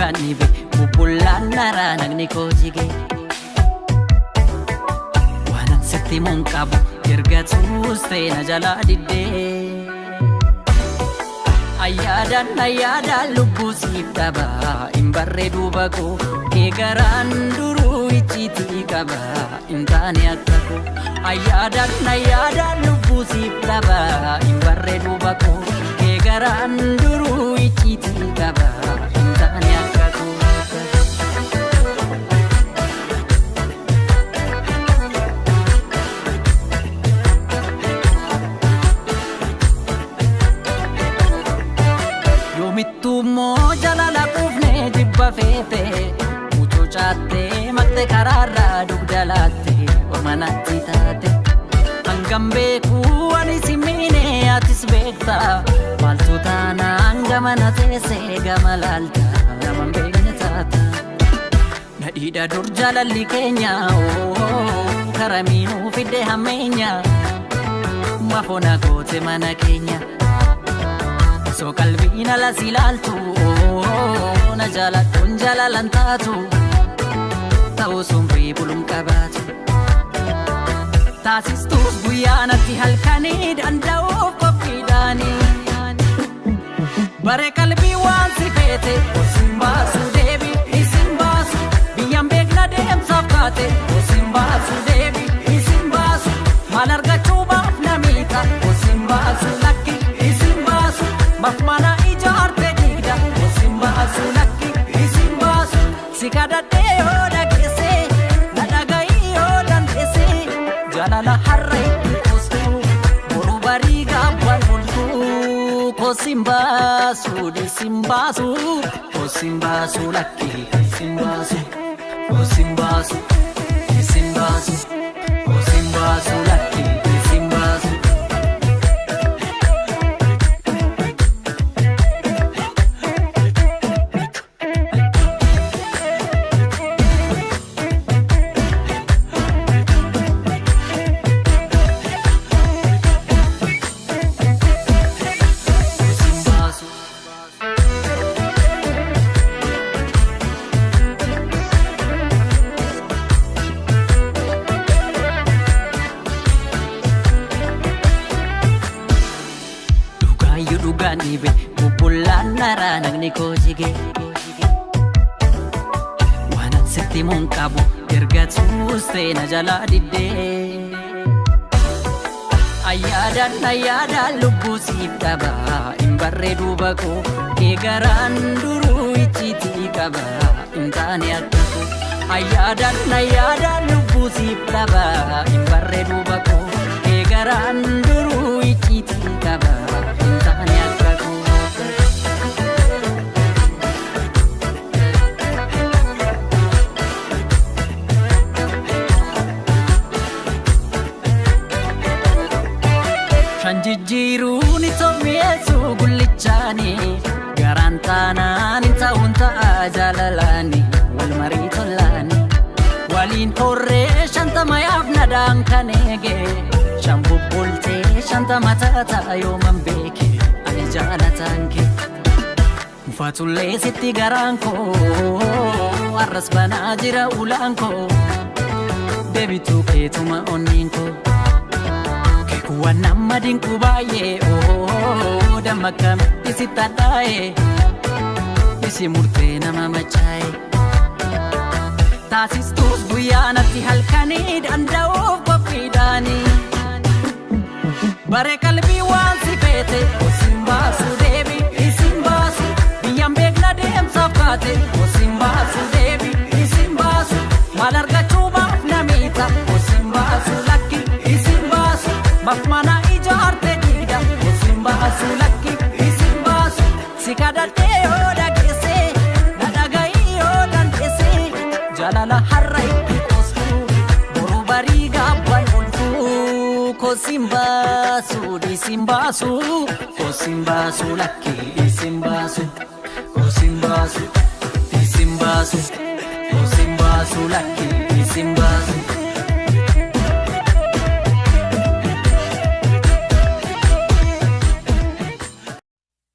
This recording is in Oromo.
dhugaan dhibe bubbullaan naraa nagni koo jige waanan sitti mun qabu erga tuustee na jalaa diddee ayyaadan lubbuu siif dhaba hin barree duuba koo kee garaan duruu icciitii qaba hin taane akka koo ayyaadan lubbuu siif dhaba hin barree duuba koo kee garaan duruu icciitii qaba hin taane akka koo. Mittummoo jalala quufnee jibba feete mucoo caattee maqte karaarraa dugdalaatte ormanatti taate hangam beekuu ani si miine atis beekta maaltu taanaan gamana teessee gama laalta gaman beekne taata nadhiidha dur jalalli keenya karamiinuu fidde hammeenya mafona goote mana keenya so qalbiin ala silaaltu na jaalattuun jaalalan taatu ta'uu sunrii bulum qabaatu taasistuus guyyaanatti halkanii danda'uuf qophiidhaanii bare qalbii waan si feete osin baasu deebi isin baasu biyyaan beekna deemsaaf kaate osin baasu deebi isin baasu maal argachuu baaf namiita osin baasu lakki isin baasu mafmana ijaarte diida osin baasu lakki isin baasu si kadhadhee yoo dhageesse na dhaga'ii yoo dandeesse jaalala harra itti qostu boruu barii gaabban bultuu kosin baasu dhiisin baasu kosin baasu lakki isin baasu kosin baasu isin baasu kosin baasu lakki isin baasu. Dhugaan dhibe bubbullaan naraa nagni koo jige waanan sitti mun qabu erga tuustee na jalaa diddee ayyaadan lubbuu siif dhaba hin barree duuba koo kee garaan duruu icciitii qaba hin taane akka koo ayyaadan lubbuu siif dhaba hin barree duuba koo kee garaan duruu icciitii qaba hin taane akka koo. Shan jijjiiruun itoo mi'eessuu gullichaani garaan taanaan hin ta'uun ta'a jaalalaani wal marii tollaani waliin horree shantama yaafnadhaan kan eege shan bubbultee shantama taata yooman beeke ani jaalataan kee mufatullee sitti garaan koo arras banaa jira ulaan koo deebituu keetuma onniin koo waan nama dinku baay'ee damma akkamitti si tadhaa'e isi murtee nama machaa'e taasistuus guyyaanatti halkanii danda'uuf qophiidhaanii bare qalbii waan si feete osin baasu deebi isin baasu biyyaan beekna deemsaaf kaate osin baasu deebi isin baasu maal argachuu baaf namiita osin baasu lakki isin baasu mafmana ijaarte diida osin baasu lakki isin baasu si kadhadhee yoo dhageesse na dhaga'ii yoo dandeesse jaalala harra itti qostu boruu barii gaabban bultuu kosin baasu dhiisin baasu kosin baasu lakki isin baasu kosin baasu dhiisin baasu kosin baasu lakki